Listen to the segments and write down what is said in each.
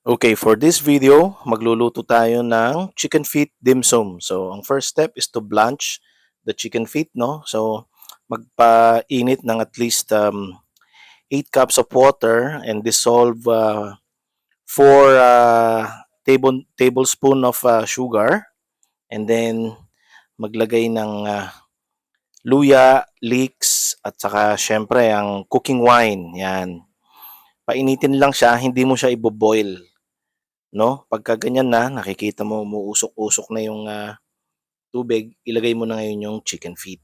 Okay, for this video, magluluto tayo ng chicken feet dim sum. So, ang first step is to blanch the chicken feet, no? So, magpainit ng at least 8 cups of water and dissolve 4 tablespoon of sugar, and then maglagay ng luya, leeks, at saka syempre ang cooking wine. Yan. Painitin lang siya, hindi mo siya ibo-boil. No? Pagka ganyan na, nakikita mo umuusok-usok na yung tubig, ilagay mo na ngayon yung chicken feet.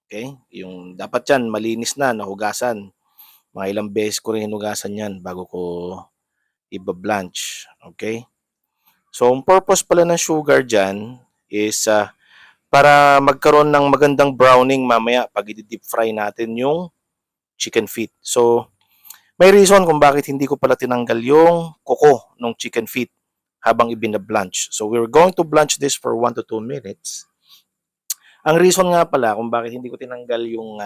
Okay? Yung dapat yan malinis na, nahugasan. Mga ilang beses ko rin hinugasan yan bago ko iba-blanch. Okay? So, ang purpose pala ng sugar dyan is para magkaroon ng magandang browning mamaya pag i-deep fry natin yung chicken feet. So, may reason kung bakit hindi ko pala tinanggal yung kuko ng chicken feet habang ibinablanch. So we're going to blanch this for 1 to 2 minutes. Ang reason nga pala kung bakit hindi ko tinanggal yung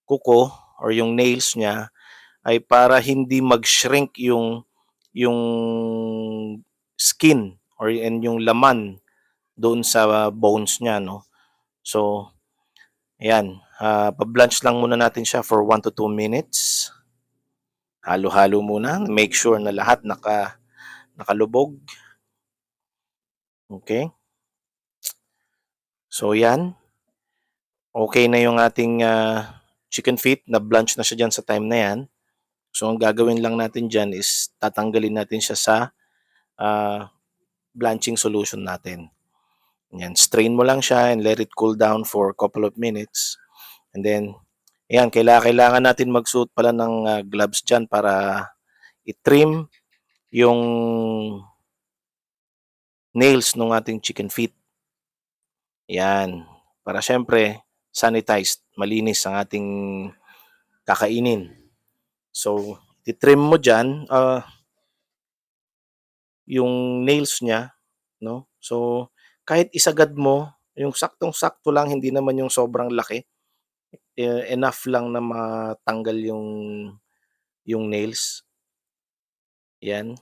kuko or yung nails niya ay para hindi mag-shrink yung skin or and yung laman doon sa bones niya, no. So ayan, pa-blanch lang muna natin siya for 1 to 2 minutes. Halo-halo muna, make sure na lahat nakalubog. Okay? So yan, okay na yung ating chicken feet, na blanch na siya dyan sa time na yan. So ang gagawin lang natin dyan is tatanggalin natin siya sa uh, blanching solution natin. Yan, strain mo lang siya and let it cool down for a couple of minutes. And then, ayan, kailangan natin magsuot pala ng gloves dyan para i-trim yung nails ng ating chicken feet. Yan, para syempre sanitized, malinis ang ating kakainin. So, titrim mo dyan yung nails niya, no? So, kahit isagad mo, yung saktong-sakto lang, hindi naman yung sobrang laki. Enough lang na matanggal yung nails. Yan.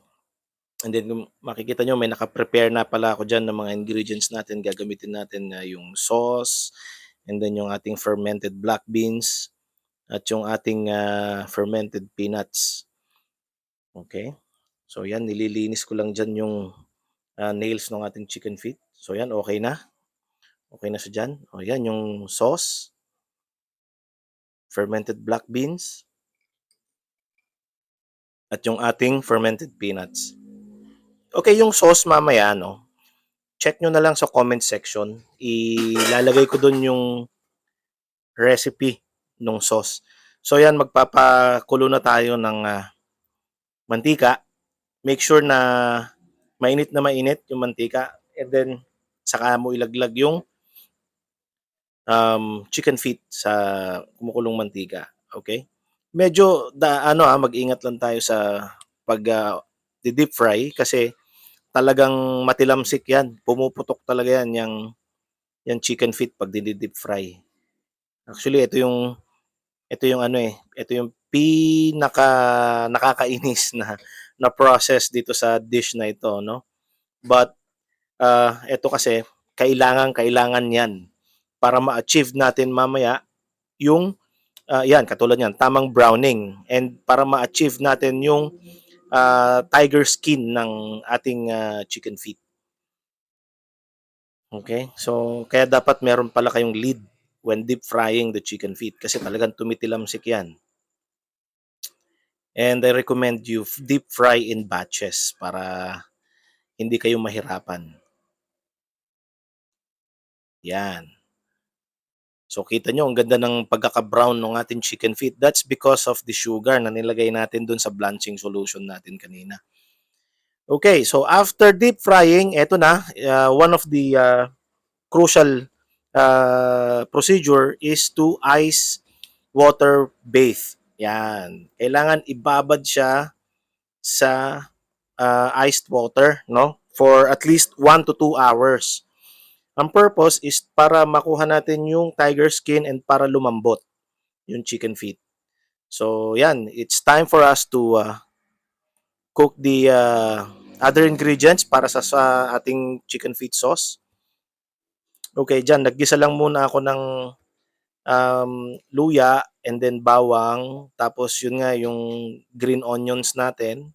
And then, kung makikita nyo, may naka-prepare na pala ako dyan ng mga ingredients natin. Gagamitin natin na yung sauce, and then yung ating fermented black beans, at yung ating fermented peanuts. Okay? So yan, nililinis ko lang dyan yung nails ng ating chicken feet. So yan, okay na. Okay na siya dyan. O yan, yung sauce, fermented black beans, at yung ating fermented peanuts. Okay, yung sauce mamaya, no? Check nyo na lang sa comment section. Ilalagay ko dun yung recipe ng sauce. So yan, magpapakulo na tayo ng mantika. Make sure na mainit na mainit yung mantika. And then, saka mo ilaglag yung chicken feet sa kumukulong mantika. Okay? Medyo mag-ingat lang tayo sa pag deep fry kasi talagang matilamsik 'yan. Pumuputok talaga 'yan yung chicken feet pag deep fry. Actually, ito yung pinaka nakakainis na process dito sa dish na ito, no? But ito kasi kailangan 'yan para ma-achieve natin mamaya yung yan, katulad yan, tamang browning. And para ma-achieve natin yung tiger skin ng ating chicken feet. Okay? So, kaya dapat meron pala kayong lid when deep frying the chicken feet kasi talagang tumitilamsik yan. And I recommend you deep fry in batches para hindi kayo mahirapan. Yan. So kita nyo, ang ganda ng pagkaka-brown ng ating chicken feet. That's because of the sugar na nilagay natin dun sa blanching solution natin kanina. Okay, so after deep frying, eto na, one of the crucial procedure is to ice water bath. Yan. Kailangan ibabad siya sa iced water, no? For at least 1 to 2 hours. Ang purpose is para makuha natin yung tiger skin and para lumambot yung chicken feet. So, yan. It's time for us to cook the other ingredients para sa ating chicken feet sauce. Okay, dyan, naggisa lang muna ako ng luya and then bawang. Tapos yun nga, yung green onions natin.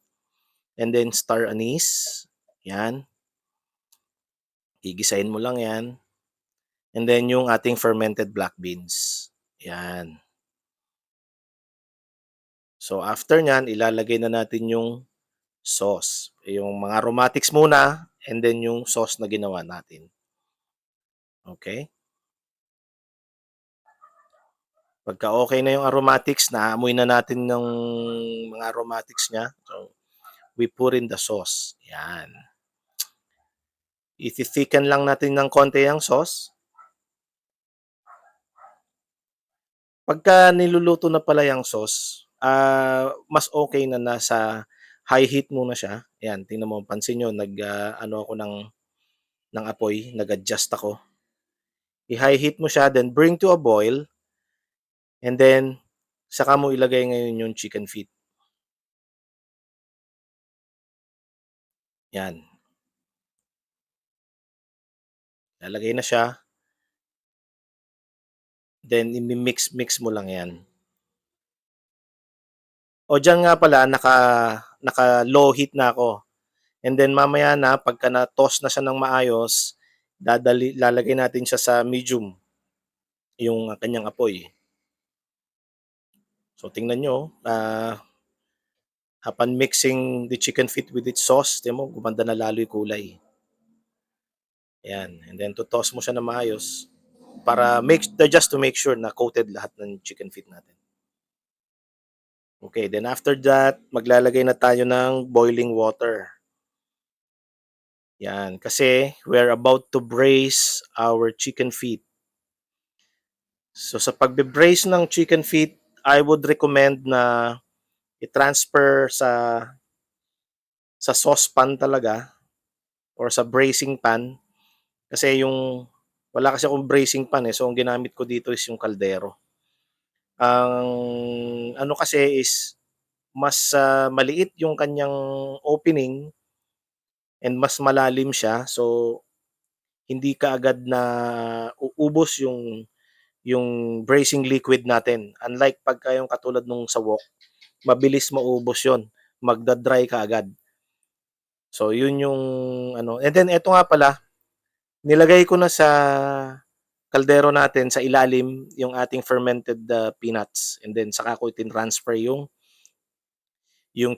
And then star anise. Yan. Gigisahin mo lang yan. And then yung ating fermented black beans. Yan. So after nyan, ilalagay na natin yung sauce. Yung mga aromatics muna and then yung sauce na ginawa natin. Okay? Pagka okay na yung aromatics, naamoy na natin ng mga aromatics niya. So we put in the sauce. Yan. I-thicken lang natin ng konti ang sauce. Pagka niluluto na pala yung sauce, mas okay na nasa high heat muna siya. Ayan, tingnan mo, pansin nyo, ano ako ng apoy, nag-adjust ako. I-high heat mo siya, then bring to a boil, and then saka mo ilagay ngayon yung chicken feet. Yan. Lalagay na siya. Then, i-mix mo lang yan. O dyan nga pala, naka-low heat na ako. And then, mamaya na, pagka na-toss na siya ng maayos, lalagay natin siya sa medium, yung kanyang apoy. So, tingnan nyo, upon mixing the chicken feet with its sauce, tingnan mo, gumanda na lalo yung kulay. Ayan. And then, to toss mo siya na maayos para just to make sure na coated lahat ng chicken feet natin. Okay, then after that, maglalagay na tayo ng boiling water. Yan, kasi we're about to braise our chicken feet. So sa pagbe-braise ng chicken feet, I would recommend na i-transfer sa saucepan talaga or sa braising pan. Kasi wala kasi akong braising pan so ang ginamit ko dito is yung kaldero. Ang ano kasi is mas maliit yung kanyang opening and mas malalim siya. So hindi kaagad na uubos yung bracing liquid natin. Unlike pagka yung katulad nung sa wok, mabilis maubos yon, magda-dry kaagad. So yun yung ano. And then eto nga pala, nilagay ko na sa kaldero natin sa ilalim yung ating fermented peanuts, and then saka ko transfer yung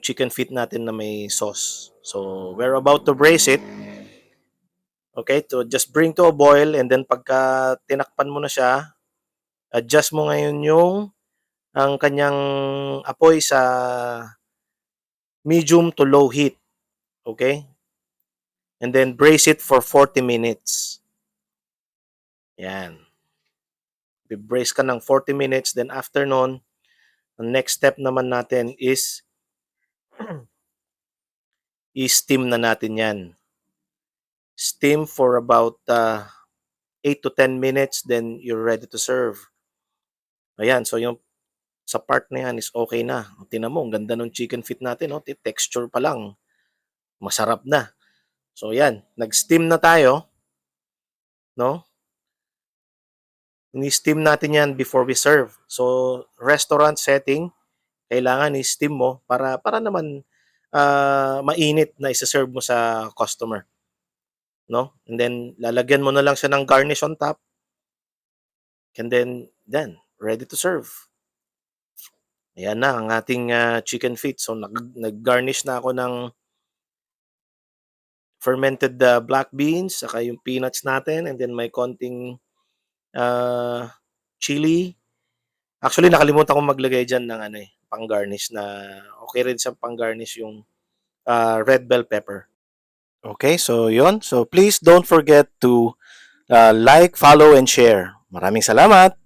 chicken feet natin na may sauce. So we're about to braise it. Okay, so just bring to a boil, and then pagka tinakpan mo na siya, adjust mo ngayon ang kanyang apoy sa medium to low heat. Okay? And then braise it for 40 minutes. Yan. Braise ka ng 40 minutes, then after nun, ang next step naman natin is i-steam na natin yan. Steam for about 8 to 10 minutes, then you're ready to serve. Ayan, so yung sa part na yan is okay na. Tingnan mo, ang ganda ng chicken feet natin, no? Texture pa lang, masarap na. So yan, nag-steam na tayo, no? Ni-steam natin yan before we serve. So restaurant setting, kailangan i-steam mo para naman mainit na isa-serve mo sa customer, no? And then lalagyan mo na lang siya ng garnish on top. And then ready to serve. Ayan na ang ating chicken feet. So nag-garnish na ako ng fermented black beans, saka yung peanuts natin, and then may konting chili. Actually, nakalimutan kong maglagay dyan ng pang-garnish na okay rin sa pang-garnish yung red bell pepper. Okay, so yon. So please don't forget to like, follow, and share. Maraming salamat!